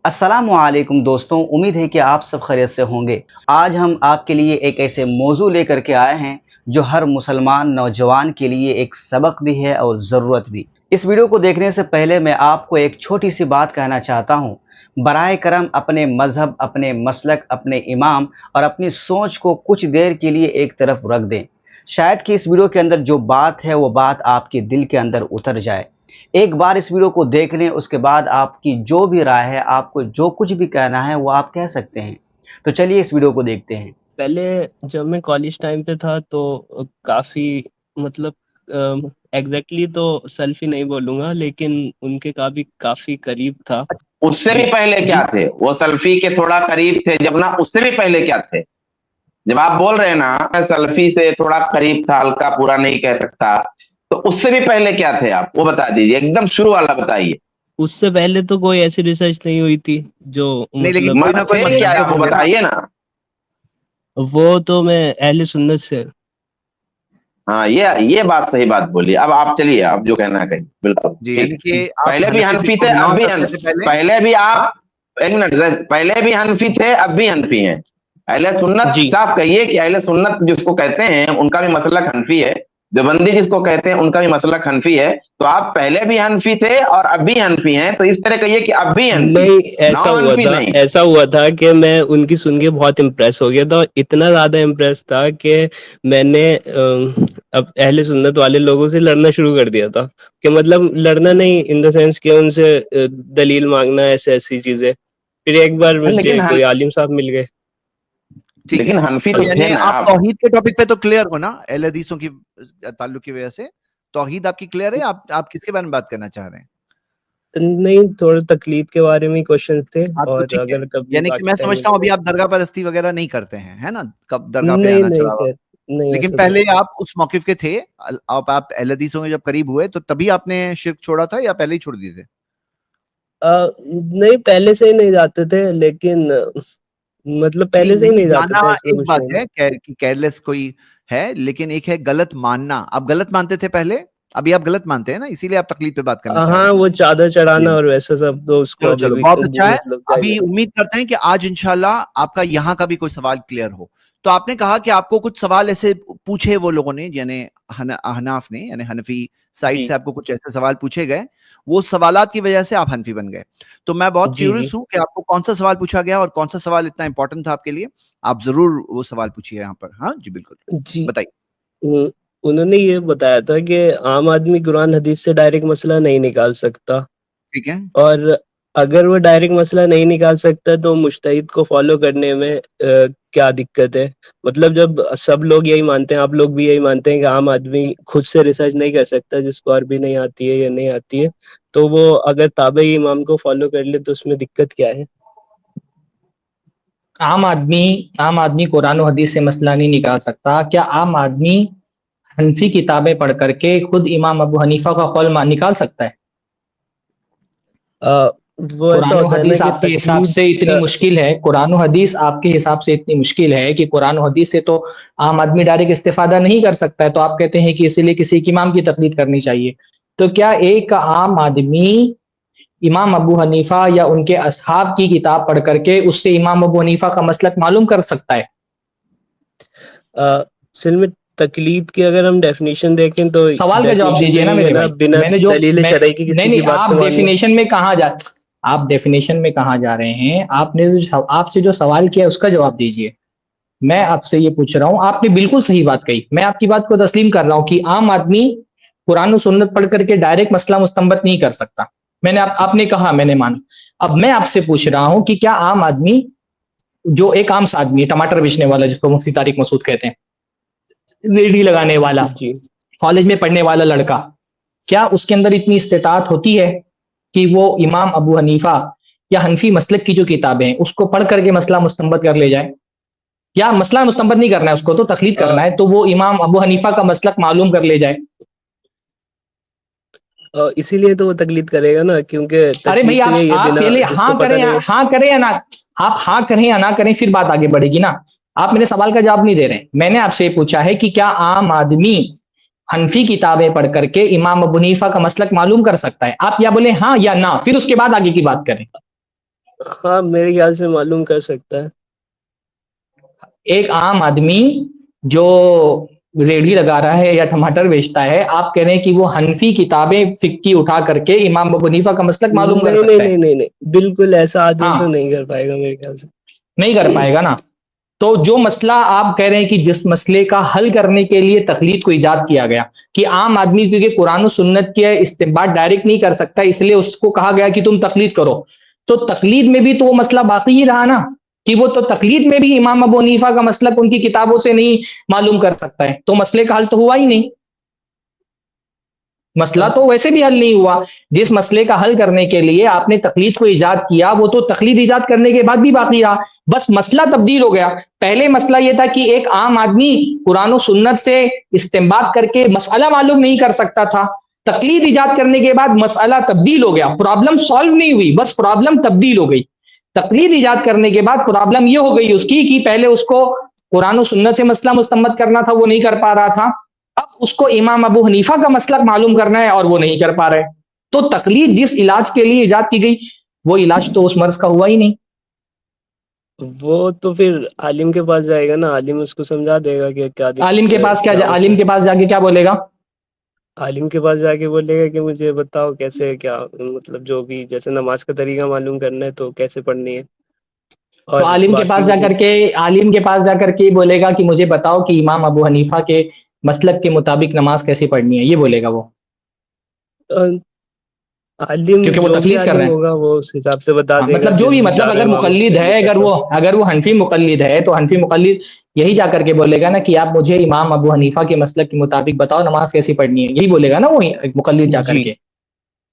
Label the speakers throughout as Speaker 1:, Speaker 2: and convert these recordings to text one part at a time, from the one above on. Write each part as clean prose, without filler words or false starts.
Speaker 1: السلام علیکم دوستوں، امید ہے کہ آپ سب خیریت سے ہوں گے۔ آج ہم آپ کے لیے ایک ایسے موضوع لے کر کے آئے ہیں جو ہر مسلمان نوجوان کے لیے ایک سبق بھی ہے اور ضرورت بھی۔ اس ویڈیو کو دیکھنے سے پہلے میں آپ کو ایک چھوٹی سی بات کہنا چاہتا ہوں۔ برائے کرم اپنے مذہب، اپنے مسلک، اپنے امام اور اپنی سوچ کو کچھ دیر کے لیے ایک طرف رکھ دیں۔ شاید کہ اس ویڈیو کے اندر جو بات ہے وہ بات آپ کے دل کے اندر اتر جائے۔ ایک بار اس ویڈیو کو دیکھ لیں، اس کے بعد آپ کی جو بھی رائے ہے، آپ کو جو کچھ بھی کہنا ہے وہ آپ کہہ سکتے ہیں۔ تو چلیے اس ویڈیو کو دیکھتے ہیں۔
Speaker 2: پہلے جب میں کالج ٹائم پہ تھا تو کافی مطلب ایگزیکٹلی تو سیلفی نہیں بولوں گا، لیکن ان کے کافی قریب تھا۔
Speaker 3: اس سے بھی پہلے کیا تھے؟ وہ سلفی کے تھوڑا قریب تھے جب نا، اس سے بھی پہلے کیا تھے؟ جب آپ بول رہے ہیں نا سلفی سے تھوڑا قریب تھا، ہلکا پورا نہیں کہہ سکتا، تو اس سے بھی پہلے کیا تھے آپ؟ وہ بتا دیجیے، ایک دم شروع والا بتائیے۔
Speaker 2: اس سے پہلے تو کوئی ایسی ریسرچ نہیں ہوئی تھی جو
Speaker 3: مطلب کیا ہے وہ بتائیے نا۔
Speaker 2: وہ تو میں اہل سنت سے۔
Speaker 3: ہاں، یہ بات صحیح بات بولی۔ اب آپ چلیے، آپ جو کہنا ہے کہیں۔ بالکل پہلے بھی حنفی تھے، اب بھی پہلے بھی آپ ایک منٹ، پہلے بھی حنفی تھے، اب بھی حنفی ہیں۔ اہل سنت صاف کہیے کہ اہل سنت جس کو کہتے ہیں ان کا بھی مسلک حنفی ہے، دیوبندی جس کو کہتے ہیں ان کا بھی مسلک حنفی ہے۔ تو آپ پہلے بھی حنفی تھے اور اب بھی حنفی ہیں، تو اس طرح کہیے کہ اب بھی حنفی
Speaker 2: نہیں۔ ایسا ہوا تھا کہ میں ان کی سن کے بہت امپریس ہو گیا تھا، اتنا زیادہ امپریس تھا کہ میں نے اب اہل سنت والے لوگوں سے لڑنا شروع کر دیا تھا۔ کہ مطلب لڑنا نہیں ان دا سینس کہ ان سے دلیل مانگنا، ایسی چیزیں۔ پھر ایک بار مجھے کوئی عالم صاحب مل گئے۔
Speaker 3: لیکن حنفی تو
Speaker 4: یعنی آپ توحید کے ٹاپک پہ تو کلیئر ہو نا، اہل حدیثوں کی تعلق کی وجہ سے توحید آپ کی کلیئر ہے؟ آپ کس کے بارے میں بات کرنا چاہ رہے ہیں؟
Speaker 2: نہیں، تھوڑے تقلید کے بارے میں کوشچن تھے، اور اگر
Speaker 4: یعنی کہ میں سمجھتا ہوں ابھی آپ درگاہ پرستی وغیرہ نہیں کرتے ہیں، ہے نا؟ کب درگاہ پہ آنا چاہا، لیکن پہلے آپ اس موقف کے تھے، آپ اہل حدیثوں کے جب قریب ہوئے تو تبھی آپ نے شرک چھوڑا تھا یا پہلے ہی چھوڑ دیے تھے؟
Speaker 2: نہیں، پہلے سے ہی نہیں جاتے تھے، لیکن مطلب پہلے سے ہی نہیں جاتے تھے۔
Speaker 4: ایک بات ہے کہ کیئرلیس کوئی ہے، لیکن ایک ہے غلط ماننا۔ آپ غلط مانتے تھے پہلے، ابھی آپ غلط مانتے ہیں نا، اسی لیے آپ تقلید پہ بات کرنا چاہ رہے ہیں۔
Speaker 2: ہاں، وہ چادر چڑھانا اور ویسا سب تو اس کو
Speaker 4: چلو بہت اچھا ہے۔ ابھی امید کرتے ہیں کہ آج انشاءاللہ آپ کا یہاں کا بھی کوئی سوال کلیئر ہو۔ تو آپ نے کہا کہ آپ کو کچھ سوال ایسے پوچھے وہ لوگوں نے، یعنی احناف نے، یعنی حنفی سائڈ سے آپ کو کچھ ایسے سوال پوچھے گئے، وہ سوالات کی وجہ سے آپ حنفی بن گئے۔ تو میں بہت کیورس ہوں کہ آپ کو کون سا سوال پوچھا گیا اور کون سا سوال اتنا امپورٹنٹ تھا آپ کے لیے۔ آپ ضرور وہ سوال پوچھیے یہاں پر۔ ہاں جی بالکل، بتائیے۔
Speaker 2: انہوں نے یہ بتایا تھا کہ عام آدمی قرآن حدیث سے ڈائریکٹ مسئلہ نہیں نکال سکتا،
Speaker 4: ٹھیک ہے،
Speaker 2: اور اگر وہ ڈائریکٹ مسئلہ نہیں نکال سکتا تو مجتہد کو فالو کرنے میں کیا دقت ہے؟ مطلب جب سب لوگ یہی مانتے ہیں، آپ لوگ بھی یہی مانتے ہیں کہ عام آدمی خود سے ریسرچ نہیں کر سکتا، جس کو عربی نہیں آتی ہے یا نہیں آتی ہے، تو وہ اگر تابعی امام کو فالو کر لے تو اس میں دقت کیا ہے؟
Speaker 5: عام آدمی قرآن و حدیث سے مسئلہ نہیں نکال سکتا۔ کیا عام آدمی حنفی کتابیں پڑھ کر کے خود امام ابو حنیفہ کا قول نکال سکتا ہے؟ قرآن و حدیث آپ کے حساب سے اتنی مشکل ہے، قرآن و حدیث آپ کے حساب سے اتنی مشکل ہے کہ قرآن و حدیث سے تو عام آدمی ڈائریکٹ استفادہ نہیں کر سکتا ہے، تو آپ کہتے ہیں کہ اسی لیے کسی ایک امام کی تقلید کرنی چاہیے۔ تو کیا ایک عام آدمی امام ابو حنیفہ یا ان کے اصحاب کی کتاب پڑھ کر کے اس سے امام ابو حنیفہ کا مسلک معلوم کر سکتا ہے؟
Speaker 2: سلم تقلید کی اگر ہم ڈیفینیشن دیکھیں تو
Speaker 5: سوال کا جواب دیجیے نا میرے بھائی۔ میں نے جو نہیں، آپ ڈیفینیشن میں کہاں جا رہے ہیں؟ آپ نے آپ سے جو سوال کیا اس کا جواب دیجیے۔ میں آپ سے یہ پوچھ رہا ہوں، آپ نے بالکل صحیح بات کہی، میں آپ کی بات کو تسلیم کر رہا ہوں کہ عام آدمی قرآن و سنت پڑھ کر کے ڈائریکٹ مسئلہ مستنبط نہیں کر سکتا۔ میں نے آپ نے کہا، میں نے مانا۔ اب میں آپ سے پوچھ رہا ہوں کہ کیا عام آدمی، جو ایک عام سا آدمی، ٹماٹر بیچنے والا جس کو مفتی طارق مسعود کہتے ہیں، ریڑھی لگانے والا، کالج میں پڑھنے والا لڑکا، کیا اس کے اندر اتنی استطاعت ہوتی ہے کہ وہ امام ابو حنیفہ یا حنفی مسلک کی جو کتابیں ہیں اس کو پڑھ کر کے مسئلہ مستنبط کر لے جائے؟ یا مسئلہ مستنبط نہیں کرنا ہے، اس کو تو تقلید کرنا ہے، تو وہ امام ابو حنیفہ کا مسلک معلوم کر لے جائے؟
Speaker 2: اسی لیے تو وہ تقلید کرے گا نا، کیونکہ
Speaker 5: ارے بھائی آپ پہلے ہاں کریں یا نہ، آپ ہاں کریں یا نہ کریں، پھر بات آگے بڑھے گی نا۔ آپ میرے سوال کا جواب نہیں دے رہے۔ میں نے آپ سے پوچھا ہے کہ کیا عام آدمی حنفی کتابیں پڑھ کر کے امام ابو حنیفہ کا مسلک معلوم کر سکتا ہے؟ آپ یا بولیں ہاں یا نہ، پھر اس کے بعد آگے کی بات کریں۔
Speaker 2: ہاں میرے خیال سے معلوم کر سکتا ہے.
Speaker 5: ایک عام آدمی جو ریڑھی لگا رہا ہے یا ٹماٹر بیچتا ہے، آپ کہہ رہے ہیں کہ وہ حنفی کتابیں فقہ کی اٹھا کر کے امام ابو حنیفہ کا مسلک معلوم کر سکتا ہے؟
Speaker 2: نہیں، بالکل ایسا آدمی تو نہیں کر پائے گا میرے خیال سے.
Speaker 5: نہیں کر پائے گا نا. تو جو مسئلہ آپ کہہ رہے ہیں کہ جس مسئلے کا حل کرنے کے لیے تقلید کو ایجاد کیا گیا، کہ عام آدمی کیونکہ قرآن و سنت کے استنباط ڈائریکٹ نہیں کر سکتا، اس لیے اس کو کہا گیا کہ تم تقلید کرو، تو تقلید میں بھی تو وہ مسئلہ باقی ہی رہا نا، کہ وہ تو تقلید میں بھی امام ابو حنیفہ کا مسلک ان کی کتابوں سے نہیں معلوم کر سکتا ہے، تو مسئلے کا حل تو ہوا ہی نہیں. مسئلہ تو ویسے بھی حل نہیں ہوا. جس مسئلے کا حل کرنے کے لیے آپ نے تقلید کو ایجاد کیا، وہ تو تقلید ایجاد کرنے کے بعد بھی باقی رہا، بس مسئلہ تبدیل ہو گیا. پہلے مسئلہ یہ تھا کہ ایک عام آدمی قرآن و سنت سے استنباط کر کے مسئلہ معلوم نہیں کر سکتا تھا. تقلید ایجاد کرنے کے بعد مسئلہ تبدیل ہو گیا، پرابلم سالو نہیں ہوئی، بس پرابلم تبدیل ہو گئی. تقلید ایجاد کرنے کے بعد پرابلم یہ ہو گئی اس کی کہ پہلے اس کو قرآن و سنت سے مسئلہ مستنبط کرنا تھا، وہ نہیں کر پا رہا تھا، اب اس کو امام ابو حنیفہ کا مسلک معلوم کرنا ہے اور وہ نہیں کر پا رہے. تو تقلید جس علاج کے لیے ایجاد کی گئی وہ علاج تو اس مرض کا ہوا ہی نہیں.
Speaker 2: وہ تو پھر عالم کے پاس جائے گا نا، عالم اس کو سمجھا دے گا کہ کیا
Speaker 5: عالم کے پاس عالم کے پاس جا کے کیا بولے گا؟
Speaker 2: عالم کے پاس جا کے بولے گا کہ مجھے بتاؤ کیسے، کیا مطلب جو بھی جیسے نماز کا طریقہ معلوم کرنا ہے تو کیسے پڑھنی ہے.
Speaker 5: تو عالم کے پاس جا کر کے بولے گا کہ مجھے بتاؤ کہ امام ابو حنیفہ کے مسلک کے مطابق نماز کیسے پڑھنی ہے، یہ بولے گا وہ.
Speaker 2: عالم
Speaker 5: کیونکہ وہ تقلید کر رہے ہیں،
Speaker 2: ہوگا وہ اس حساب سے بتا دے گا.
Speaker 5: مطلب جو بھی مطلب اگر مقلد ہے، اگر وہ حنفی مقلد ہے تو حنفی مقلد یہی جا کر کے بولے گا نا کہ آپ مجھے امام ابو حنیفہ کے مسلک کے مطابق بتاؤ نماز کیسی پڑھنی ہے، یہی بولے گا نا وہ مقلد جا کر کے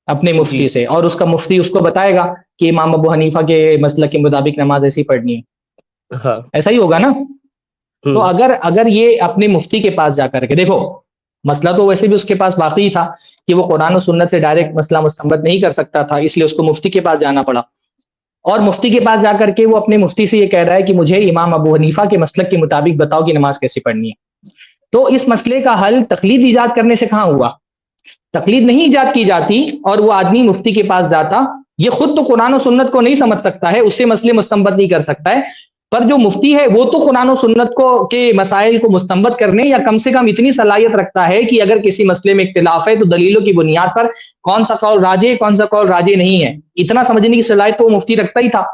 Speaker 5: اپنے مفتی سے، اور اس کا مفتی اس کو بتائے گا کہ امام ابو حنیفہ کے مسلک کے مطابق نماز ایسی پڑھنی ہے. ایسا ہی ہوگا نا. تو اگر یہ اپنے مفتی کے پاس جا کر کے، دیکھو مسئلہ تو ویسے بھی اس کے پاس باقی تھا کہ وہ قرآن و سنت سے ڈائریکٹ مسئلہ مستنبط نہیں کر سکتا تھا، اس لیے اس کو مفتی کے پاس جانا پڑا، اور مفتی کے پاس جا کر کے وہ اپنے مفتی سے یہ کہہ رہا ہے کہ مجھے امام ابو حنیفہ کے مسلک کے مطابق بتاؤ کہ نماز کیسی پڑھنی ہے. تو اس مسئلے کا حل تقلید ایجاد کرنے سے کہاں ہوا؟ تقلید نہیں ایجاد کی جاتی اور وہ آدمی مفتی کے پاس جاتا، یہ خود تو قرآن و سنت کو نہیں سمجھ سکتا ہے، اس سے مسئلے مستنبط نہیں کر سکتا ہے، پر جو مفتی ہے وہ تو قرآن و سنت کو کے مسائل کو مستنبط کرنے یا کم سے کم اتنی صلاحیت رکھتا ہے کہ اگر کسی مسئلے میں اختلاف ہے تو دلیلوں کی بنیاد پر کون سا قول راجے کون سا قول راجے نہیں ہے، اتنا سمجھنے کی صلاحیت تو وہ مفتی رکھتا ہی تھا.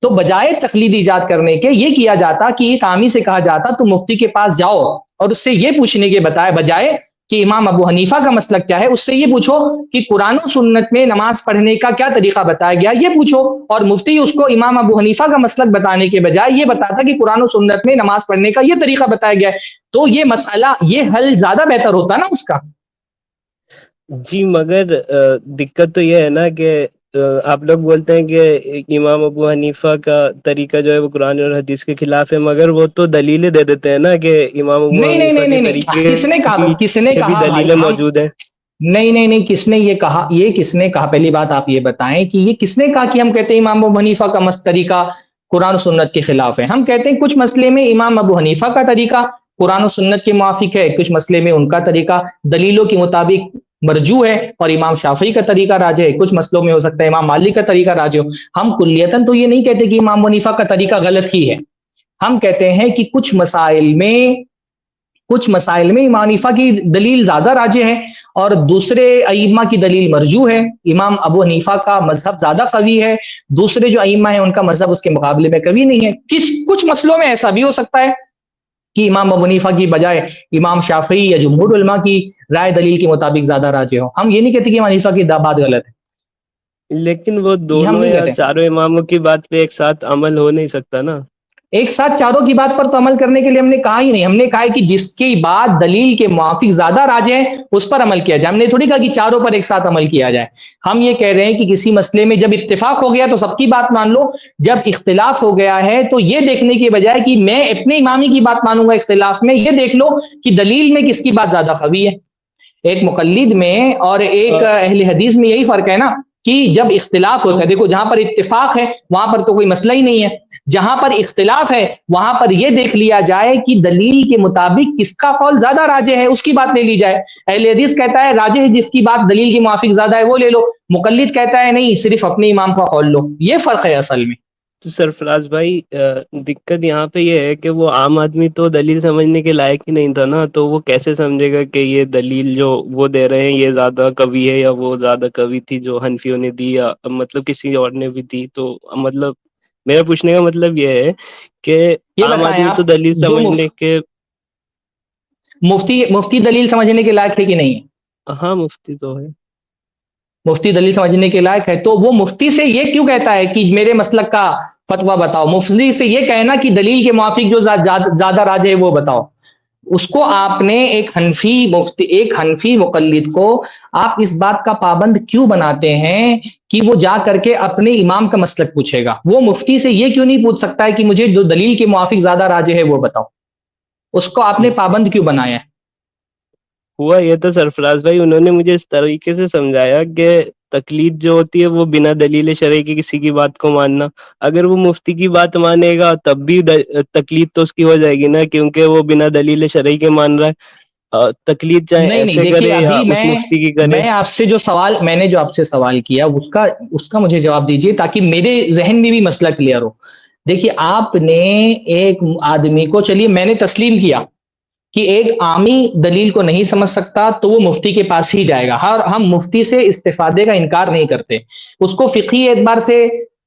Speaker 5: تو بجائے تقلید ایجاد کرنے کے یہ کیا جاتا کہ ایک عامی سے کہا جاتا تو مفتی کے پاس جاؤ اور اس سے یہ پوچھنے کے بجائے کہ امام ابو حنیفہ کا مسلک کیا ہے، اس سے یہ پوچھو کہ قرآن و سنت میں نماز پڑھنے کا کیا طریقہ بتایا گیا، یہ پوچھو. اور مفتی اس کو امام ابو حنیفہ کا مسلک بتانے کے بجائے یہ بتاتا کہ قرآن و سنت میں نماز پڑھنے کا یہ طریقہ بتایا گیا ہے، تو یہ مسئلہ یہ حل زیادہ بہتر ہوتا نا اس کا.
Speaker 2: جی مگر دقت تو یہ ہے نا کہ آپ لوگ بولتے ہیں کہ امام ابو حنیفہ کا طریقہ جو ہے وہ قرآن اور حدیث کے خلاف ہے، مگر وہ تو دلیلیں دے دیتے ہیں نا کہ امام ابو حنیفہ کے طریقے
Speaker 5: کس نے کہا
Speaker 2: دلیلیں موجود ہیں.
Speaker 5: نہیں کس نے یہ کہا پہلی بات آپ یہ بتائیں کہ یہ کس نے کہا کہ ہم کہتے ہیں امام ابو حنیفہ کا طریقہ قرآن و سنت کے خلاف ہے. ہم کہتے ہیں کچھ مسئلے میں امام ابو حنیفہ کا طریقہ قرآن و سنت کے موافق ہے، کچھ مسئلے میں ان کا طریقہ دلیلوں کے مطابق مرجو ہے اور امام شافعی کا طریقہ راجح ہے، کچھ مسئلوں میں ہو سکتا ہے امام مالک کا طریقہ راجح ہو. ہم کلیتاً تو یہ نہیں کہتے کہ امام حنیفہ کا طریقہ غلط ہی ہے، ہم کہتے ہیں کہ کچھ مسائل میں امام حنیفہ کی دلیل زیادہ راجح ہے اور دوسرے ائمہ کی دلیل مرجو ہے. امام ابو حنیفہ کا مذہب زیادہ قوی ہے، دوسرے جو ائمہ ہیں ان کا مذہب اس کے مقابلے میں قوی نہیں ہے. کچھ مسئلوں میں ایسا بھی ہو سکتا ہے کہ امام ابو حنیفہ کی بجائے امام شافعی یا جمہور علماء کی رائے دلیل کے مطابق زیادہ راجح ہو. ہم یہ نہیں کہتے کہ امام حنیفہ کی بات غلط ہے،
Speaker 2: لیکن وہ دونوں یا چاروں اماموں کی بات پہ ایک ساتھ عمل ہو نہیں سکتا نا.
Speaker 5: ایک ساتھ چاروں کی بات پر تو عمل کرنے کے لیے ہم نے کہا ہی نہیں، ہم نے کہا ہے کہ جس کی بات دلیل کے موافق زیادہ راجح ہے اس پر عمل کیا جائے. ہم نے تھوڑی کہا کہ چاروں پر ایک ساتھ عمل کیا جائے. ہم یہ کہہ رہے ہیں کہ کسی مسئلے میں جب اتفاق ہو گیا تو سب کی بات مان لو، جب اختلاف ہو گیا ہے تو یہ دیکھنے کے بجائے کہ میں اپنے امامی کی بات مانوں گا اختلاف میں، یہ دیکھ لو کہ دلیل میں کس کی بات زیادہ قوی ہے. ایک مقلد میں اور ایک اہل حدیث میں یہی فرق ہے نا کہ جب اختلاف ہوتا ہے، دیکھو جہاں پر اتفاق ہے وہاں پر تو کوئی مسئلہ ہی نہیں ہے، جہاں پر اختلاف ہے وہاں پر یہ دیکھ لیا جائے کہ دلیل کے مطابق کس کا قول زیادہ راجح ہے، اس کی بات لے لی جائے۔ اہل حدیث کہتا ہے راجح ہے جس کی بات دلیل کے موافق زیادہ ہے وہ لے لو، مقلد کہتا ہے نہیں صرف اپنے امام کا قول لو۔ یہ فرق ہے اصل میں۔
Speaker 2: تو سرفراز بھائی دقت یہاں پہ یہ ہے کہ وہ عام آدمی تو دلیل سمجھنے کے لائق ہی نہیں تھا نا، تو وہ کیسے سمجھے گا کہ یہ دلیل جو وہ دے رہے ہیں یہ زیادہ قوی ہے یا وہ زیادہ قوی تھی جو حنفیوں نے دی یا مطلب کسی اور نے بھی دی۔ تو مطلب میرا پوچھنے کا مطلب یہ ہے کہ عام آدمی تو دلیل سمجھنے کے
Speaker 5: مفتی دلیل سمجھنے کے لائق ہے کہ نہیں ہے؟
Speaker 2: ہاں مفتی تو ہے،
Speaker 5: مفتی دلیل سمجھنے کے لائق ہے، تو وہ مفتی سے یہ کیوں کہتا ہے کہ میرے مسلک کا فتویٰ بتاؤ؟ مفتی سے یہ کہنا کہ دلیل کے موافق جو زیادہ راجح ہے وہ بتاؤ۔ اس کو آپ نے ایک حنفی مقلد کو آپ اس بات کا پابند کیوں بناتے ہیں کہ وہ جا کر کے اپنے امام کا مسلک پوچھے گا؟ وہ مفتی سے یہ کیوں نہیں پوچھ سکتا ہے کہ مجھے جو دلیل کے موافق زیادہ راجح ہے وہ بتاؤ؟ اس کو آپ نے پابند کیوں بنایا ہے؟
Speaker 2: ہوا یہ تو سرفراز بھائی انہوں نے مجھے اس طریقے سے سمجھایا کہ تقلید جو ہوتی ہے وہ بنا دلیل شرعی کی کسی کی بات کو ماننا، اگر وہ مفتی کی بات مانے گا تب بھی تقلید تو اس کی ہو جائے گی نا، کیونکہ وہ بنا دلیل شرعی کے مان رہا ہے۔ تقلید چاہے ایسے کرے یا اس مفتی کی کرے۔
Speaker 5: میں آپ سے جو سوال کیا اس کا مجھے جواب دیجئے تاکہ میرے ذہن میں بھی مسئلہ کلیئر ہو۔ دیکھیے آپ نے ایک آدمی کو، چلیے میں نے تسلیم کیا کہ ایک عامی دلیل کو نہیں سمجھ سکتا تو وہ مفتی کے پاس ہی جائے گا، ہم مفتی سے استفادے کا انکار نہیں کرتے، اس کو فقہی اعتبار سے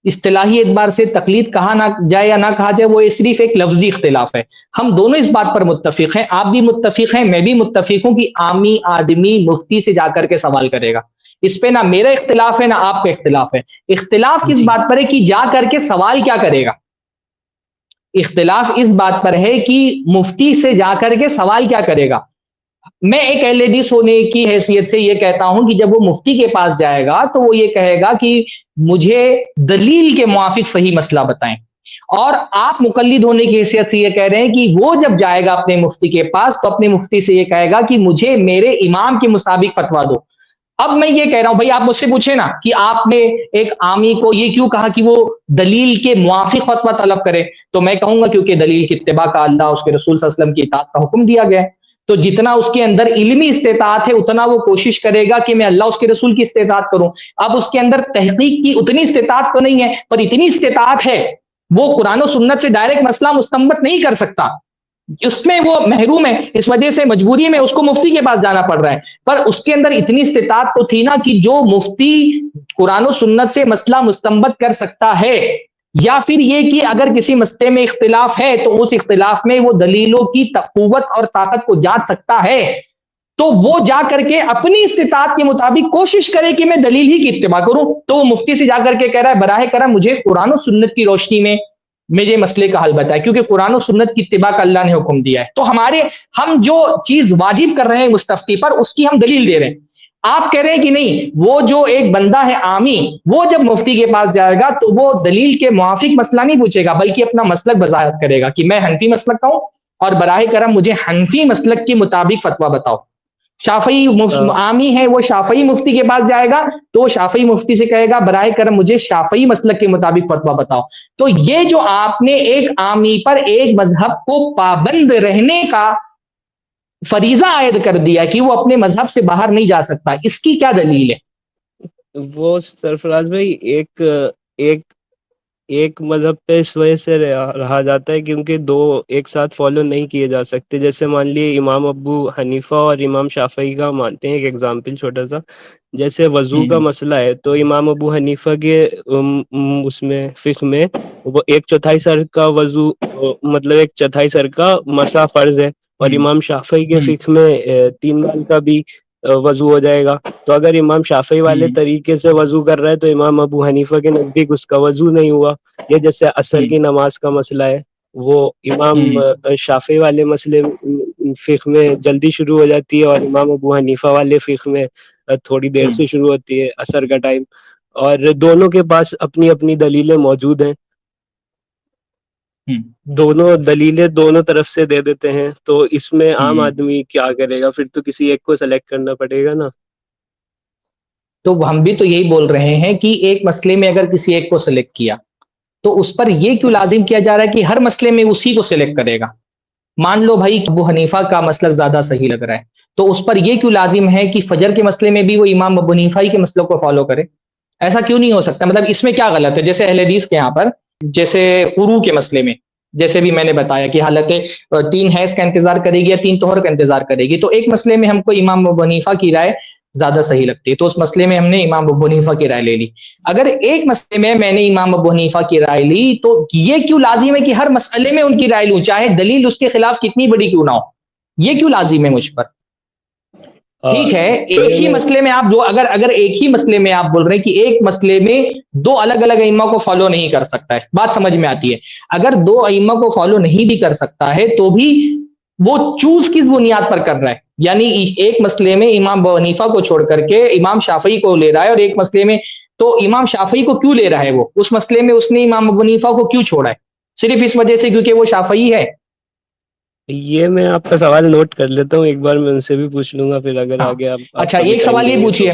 Speaker 5: اصطلاحی اعتبار سے تقلید کہا نہ جائے یا نہ کہا جائے وہ صرف ایک لفظی اختلاف ہے، ہم دونوں اس بات پر متفق ہیں، آپ بھی متفق ہیں میں بھی متفق ہوں کہ عامی آدمی مفتی سے جا کر کے سوال کرے گا، اس پہ نہ میرا اختلاف ہے نہ آپ کا اختلاف ہے۔ اختلاف کس بات پر ہے کہ جا کر کے سوال کیا کرے گا؟ اختلاف اس بات پر ہے کہ مفتی سے جا کر کے سوال کیا کرے گا۔ میں ایک اہل حدیث ہونے کی حیثیت سے یہ کہتا ہوں کہ جب وہ مفتی کے پاس جائے گا تو وہ یہ کہے گا کہ مجھے دلیل کے موافق صحیح مسئلہ بتائیں، اور آپ مقلد ہونے کی حیثیت سے یہ کہہ رہے ہیں کہ وہ جب جائے گا اپنے مفتی کے پاس تو اپنے مفتی سے یہ کہے گا کہ مجھے میرے امام کے مطابق فتویٰ دو۔ اب میں یہ کہہ رہا ہوں بھائی آپ مجھ سے پوچھیں نا کہ آپ نے ایک عامی کو یہ کیوں کہا کہ وہ دلیل کے موافق فتویٰ طلب کرے، تو میں کہوں گا کیونکہ دلیل کی اتباع کا اللہ اس کے رسول صلی اللہ علیہ وسلم کی اطاعت کا حکم دیا گیا ہے، تو جتنا اس کے اندر علمی استطاعت ہے اتنا وہ کوشش کرے گا کہ میں اللہ اس کے رسول کی استطاعت کروں۔ اب اس کے اندر تحقیق کی اتنی استطاعت تو نہیں ہے پر اتنی استطاعت ہے، وہ قرآن و سنت سے ڈائریکٹ مسئلہ مستنبط نہیں کر سکتا، اس میں وہ محروم ہے، اس وجہ سے مجبوری میں اس کو مفتی کے پاس جانا پڑ رہا ہے، پر اس کے اندر اتنی استطاعت تو تھی نا کہ جو مفتی قرآن و سنت سے مسئلہ مستنبط کر سکتا ہے، یا پھر یہ کہ اگر کسی مسئلے میں اختلاف ہے تو اس اختلاف میں وہ دلیلوں کی قوت اور طاقت کو جانچ سکتا ہے، تو وہ جا کر کے اپنی استطاعت کے مطابق کوشش کرے کہ میں دلیل ہی کی اتباع کروں، تو وہ مفتی سے جا کر کے کہہ رہا ہے براہ کرم مجھے قرآن و سنت کی روشنی میں میرے مسئلے کا حل بتائے، کیونکہ قرآن و سنت کی اتباع کا اللہ نے حکم دیا ہے، تو ہم جو چیز واجب کر رہے ہیں مستفتی پر اس کی ہم دلیل دے رہے ہیں۔ آپ کہہ رہے ہیں کہ نہیں، وہ جو ایک بندہ ہے عامی وہ جب مفتی کے پاس جائے گا تو وہ دلیل کے موافق مسئلہ نہیں پوچھے گا بلکہ اپنا مسلک وضاحت کرے گا کہ میں حنفی مسلک کا ہوں اور براہ کرم مجھے حنفی مسلک کے مطابق فتویٰ بتاؤ۔ شافعی عامی ہے وہ شافعی مفتی کے پاس جائے گا تو وہ شافعی مفتی سے کہے گا براہ کرم مجھے شافعی مسلک کے مطابق فتویٰ بتاؤ۔ تو یہ جو آپ نے ایک عامی پر ایک مذہب کو پابند رہنے کا فریضہ عائد کر دیا کہ وہ اپنے مذہب سے باہر نہیں جا سکتا، اس کی کیا دلیل ہے؟
Speaker 2: وہ سرفراز بھائی ایک مذہب پہ اس وجہ سے رہا جاتا ہے کیونکہ دو ایک ساتھ فالو نہیں کیے جا سکتے، جیسے مان لیے امام ابو حنیفہ اور امام شافعی کا مانتے ہیں، ایک ایگزامپل چھوٹا سا، جیسے وضو کا مسئلہ ہے تو امام ابو حنیفہ کے اس میں فقہ میں وہ 1/4 سر کا وضو مطلب 1/4 سر کا مسح فرض ہے، اور امام شافعی کے فقہ میں 3 بال کا بھی وضو ہو جائے گا، تو اگر امام شافعی والے طریقے سے وضو کر رہا ہے تو امام ابو حنیفہ کے نزدیک اس کا وضو نہیں ہوا۔ یہ جیسے عصر کی نماز کا مسئلہ ہے، وہ امام شافعی والے مسئلے فقہ میں جلدی شروع ہو جاتی ہے اور امام ابو حنیفہ والے فقہ میں تھوڑی دیر سے شروع ہوتی ہے عصر کا ٹائم، اور دونوں کے پاس اپنی اپنی دلیلیں موجود ہیں، دونوں دلیلیں دونوں طرف سے دے دیتے ہیں، تو اس میں عام آدمی کیا کرے گا؟ پھر تو کسی ایک کو سلیکٹ کرنا پڑے گا نا۔
Speaker 5: تو ہم بھی تو یہی بول رہے ہیں کہ ایک مسئلے میں اگر کسی ایک کو سلیکٹ کیا تو اس پر یہ کیوں لازم کیا جا رہا ہے کہ ہر مسئلے میں اسی کو سلیکٹ کرے گا؟ مان لو بھائی ابو حنیفہ کا مسلک زیادہ صحیح لگ رہا ہے، تو اس پر یہ کیوں لازم ہے کہ فجر کے مسئلے میں بھی وہ امام ابو حنیفہ ہی کے مسلک کو فالو کرے؟ ایسا کیوں نہیں ہو سکتا؟ مطلب اس میں کیا غلط ہے؟ جیسے اہل حدیث کے یہاں پر جیسے وضو کے مسئلے میں جیسے بھی میں نے بتایا کہ حالت 3 حیض کا انتظار کرے گی یا 3 طہر کا انتظار کرے گی، تو ایک مسئلے میں ہم کو امام ابو حنیفہ کی رائے زیادہ صحیح لگتی ہے، تو اس مسئلے میں ہم نے امام ابو حنیفہ کی رائے لے لی۔ اگر ایک مسئلے میں نے امام ابو حنیفہ کی رائے لی تو یہ کیوں لازم ہے کہ ہر مسئلے میں ان کی رائے لوں، چاہے دلیل اس کے خلاف کتنی بڑی کیوں نہ ہو؟ یہ کیوں لازم ہے مجھ پر؟ ٹھیک ہے، ایک ہی مسئلے میں آپ اگر ایک ہی مسئلے میں آپ بول رہے ہیں کہ ایک مسئلے میں 2 الگ الگ ائمہ کو فالو نہیں کر سکتا ہے، بات سمجھ میں آتی ہے۔ اگر 2 ائمہ کو فالو نہیں بھی کر سکتا ہے تو بھی وہ چوز کس بنیاد پر کر رہا ہے؟ یعنی ایک مسئلے میں امام ابو حنیفہ کو چھوڑ کر کے امام شافعی کو لے رہا ہے، اور ایک مسئلے میں تو امام شافعی کو کیوں لے رہا ہے؟ وہ اس مسئلے میں اس نے امام ابو حنیفہ کو کیوں چھوڑا ہے؟ صرف اس وجہ سے کیونکہ وہ شافعی ہے؟
Speaker 2: یہ میں آپ کا سوال نوٹ کر لیتا ہوں، ایک بار میں ان سے بھی پوچھ لوں گا، پھر اگر آگے آپ
Speaker 5: اچھا ایک سوال یہ پوچھیے،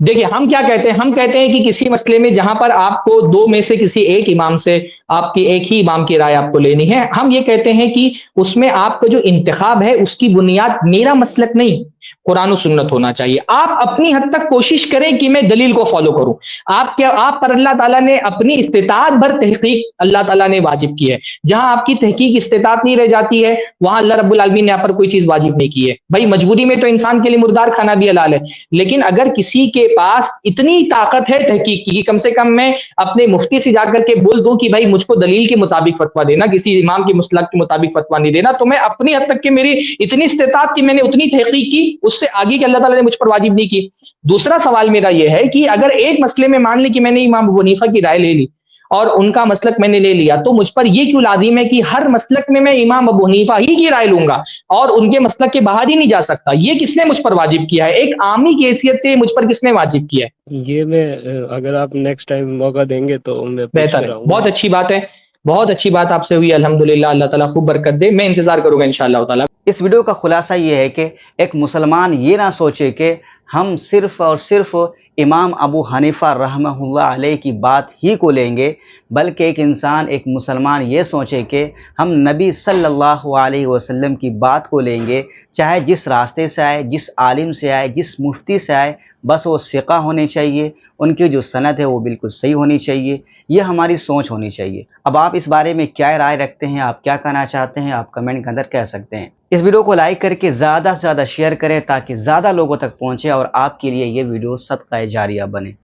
Speaker 5: دیکھیے ہم کیا کہتے ہیں؟ ہم کہتے ہیں کہ کسی مسئلے میں جہاں پر آپ کو 2 میں سے کسی ایک امام سے آپ کی ایک ہی امام کی رائے آپ کو لینی ہے، ہم یہ کہتے ہیں کہ اس میں آپ کا جو انتخاب ہے اس کی بنیاد میرا مسلک نہیں، قرآن و سنت ہونا چاہیے۔ آپ اپنی حد تک کوشش کریں کہ میں دلیل کو فالو کروں۔ آپ پر اللہ تعالیٰ نے اپنی استطاعت بھر تحقیق اللہ تعالیٰ نے واجب کی ہے، جہاں آپ کی تحقیق استطاعت نہیں رہ جاتی ہے وہاں اللہ رب العالمین نے آپ پر کوئی چیز واجب نہیں کی ہے۔ بھائی مجبوری میں تو انسان کے لیے مردار کھانا بھی حلال ہے، لیکن اگر کسی کے پاس اتنی طاقت ہے تحقیق کی کہ کم سے کم میں اپنے مفتی سے جا کر کے بول دوں کہ بھائی مجھ کو دلیل کے مطابق فتویٰ دینا، کسی امام کے مسلک کے مطابق فتویٰ نہیں دینا، تو میں اپنی حد تک کہ میری اتنی استطاعت کہ میں نے اتنی تحقیق کی، اس سے آگے کہ اللہ تعالیٰ نے مجھ پر واجب نہیں کی۔ دوسرا سوال میرا یہ ہے کہ اگر ایک مسئلے میں مان لی کہ میں نے امام ابو حنیفہ کی رائے لے لی اور ان کا مسلک میں نے لے لیا، تو مجھ پر یہ کیوں لازم ہے کہ ہر مسلک میں امام ابو حنیفہ ہی کی رائے لوں گا اور ان کے مسلک کے باہر ہی نہیں جا سکتا؟ یہ کس نے مجھ پر واجب کیا ہے؟ ایک عامی کی حیثیت سے مجھ پر کس نے واجب کیا ہے؟
Speaker 2: یہ میں اگر آپ نیکسٹ ٹائم موقع دیں گے تو میں
Speaker 5: بہتر ہے، بہت اچھی بات ہے، بہت اچھی بات آپ سے ہوئی، الحمدللہ، اللہ تعالیٰ خوب برکت دے، میں انتظار کروں گا انشاءاللہ تعالیٰ۔
Speaker 1: اس ویڈیو کا خلاصہ یہ ہے کہ ایک مسلمان یہ نہ سوچے کہ ہم صرف اور صرف امام ابو حنیفہ رحمہ اللہ علیہ کی بات ہی کو لیں گے، بلکہ ایک انسان، ایک مسلمان یہ سوچے کہ ہم نبی صلی اللہ علیہ وسلم کی بات کو لیں گے، چاہے جس راستے سے آئے، جس عالم سے آئے، جس مفتی سے آئے، بس وہ ثقہ ہونے چاہیے، ان کی جو سند ہے وہ بالکل صحیح ہونی چاہیے۔ یہ ہماری سوچ ہونی چاہیے۔ اب آپ اس بارے میں کیا رائے رکھتے ہیں؟ آپ کیا کہنا چاہتے ہیں؟ آپ کمنٹ کے اندر کہہ سکتے ہیں۔ اس ویڈیو کو لائک کر کے زیادہ سے زیادہ شیئر کریں تاکہ زیادہ لوگوں تک پہنچے اور آپ کے لیے یہ ویڈیو صدقہ جاریہ بنے۔